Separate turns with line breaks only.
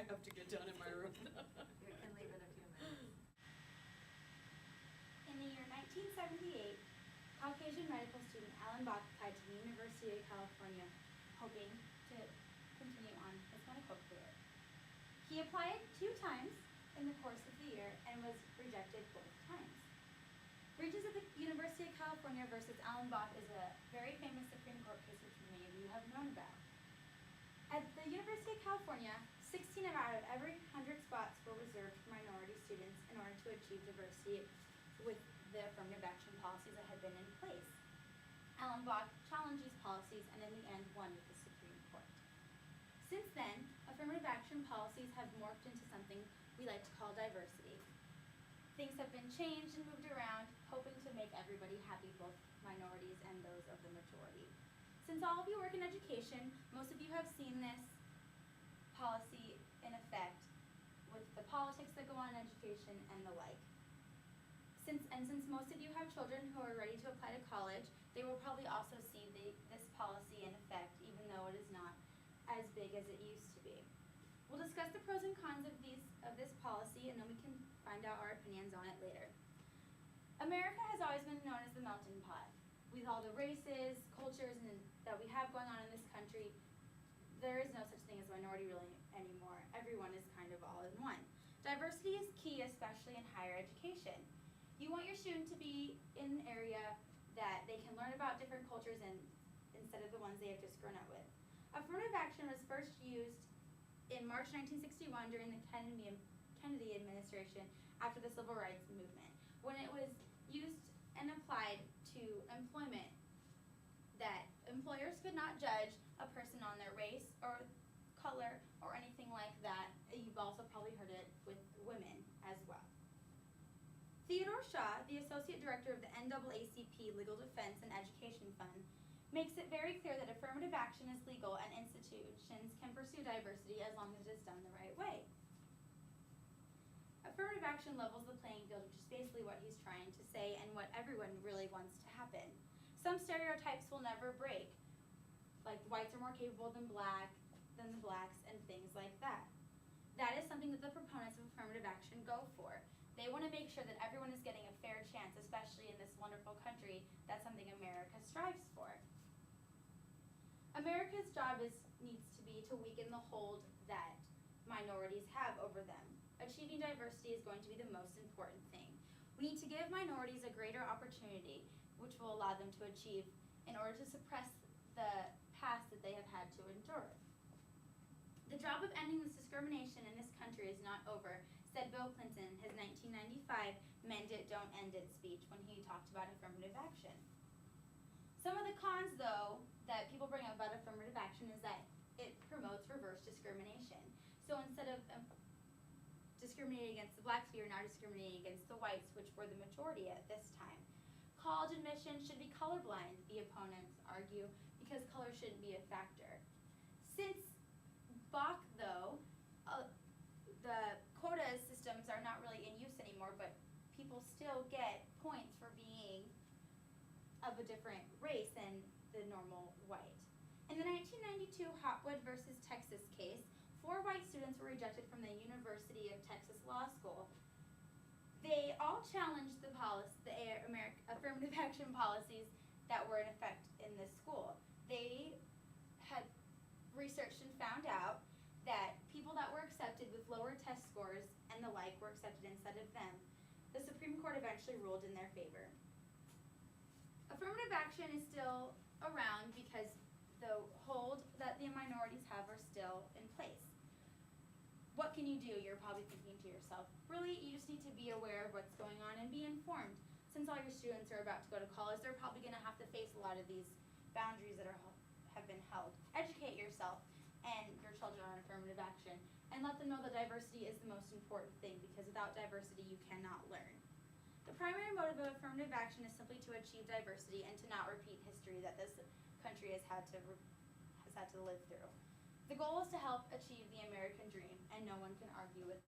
I have to get down in my room.
You can leave in a few minutes.
In the year 1978, Caucasian medical student Alan Bach applied to the University of California, hoping to continue on his medical career. He applied 2 times in the course of the year and was rejected both times. Regents of the University of California versus Alan Bach is a very famous Supreme Court case which many of you have known about. At the University of California, 16 out of every 100 spots were reserved for minority students in order to achieve diversity with the affirmative action policies that had been in place. Alan Bach challenged these policies and in the end won with the Supreme Court. Since then, affirmative action policies have morphed into something we like to call diversity. Things have been changed and moved around, hoping to make everybody happy, both minorities and those of the majority. Since all of you work in education, most of you have seen this policy in effect with the politics that go on in education and the like. Since most of you have children who are ready to apply to college, they will probably also see this policy in effect, even though it is not as big as it used to be. We'll discuss the pros and cons of this policy, and then we can find out our opinions on it later. America has always been known as the melting pot. With all the races, cultures, that we have going on in this country, there is no such thing as minority really anymore. Everyone is kind of all in one. Diversity is key, especially in higher education. You want your student to be in an area that they can learn about different cultures instead of the ones they have just grown up with. Affirmative action was first used in March 1961 during the Kennedy administration after the Civil Rights Movement, when it was used and applied to employment, that employers could not judge a person on their race or color or anything like that. You've also probably heard it with women as well. Theodore Shaw, the Associate Director of the NAACP Legal Defense and Education Fund, makes it very clear that affirmative action is legal and institutions can pursue diversity as long as it's done the right way. Affirmative action levels the playing field, which is basically what he's trying to say and what everyone really wants to happen. Some stereotypes will never break, like whites are more capable than the blacks and things like that. That is something that the proponents of affirmative action go for. They want to make sure that everyone is getting a fair chance, especially in this wonderful country. That's something America strives for. America's job needs to be to weaken the hold that minorities have over them. Achieving diversity is going to be the most important thing. We need to give minorities a greater opportunity, which will allow them to achieve in order to suppress the past that they have had to endure. The job of ending this discrimination in this country is not over, said Bill Clinton in his 1995 Mend It, Don't End It speech when he talked about affirmative action. Some of the cons, though, that people bring up about affirmative action is that it promotes reverse discrimination. So instead of discriminating against the blacks, we are now discriminating against the whites, which were the majority at this time. College admission should be colorblind, the opponents argue, because color shouldn't be a factor. Since Bach, though, the quota systems are not really in use anymore, but people still get points for being of a different race than the normal white. In the 1992 Hotwood versus Texas case, 4 white students were rejected from the University of Texas Law School. They all challenged the affirmative action policies that were in effect in this school. They had researched and found out that people that were accepted with lower test scores and the like were accepted instead of them. The Supreme Court eventually ruled in their favor. Affirmative action is still around because the hold that the minorities have are still in place. What can you do? You're probably thinking to yourself, really, you just need to be aware of what's going on and be informed. Since all your students are about to go to college, they're probably going to have to face a lot of these boundaries that have been held. Educate yourself and your children on affirmative action, and let them know that diversity is the most important thing, because without diversity you cannot learn. The primary motive of affirmative action is simply to achieve diversity and to not repeat history that this country has had to live through. The goal is to help achieve the American dream, and no one can argue with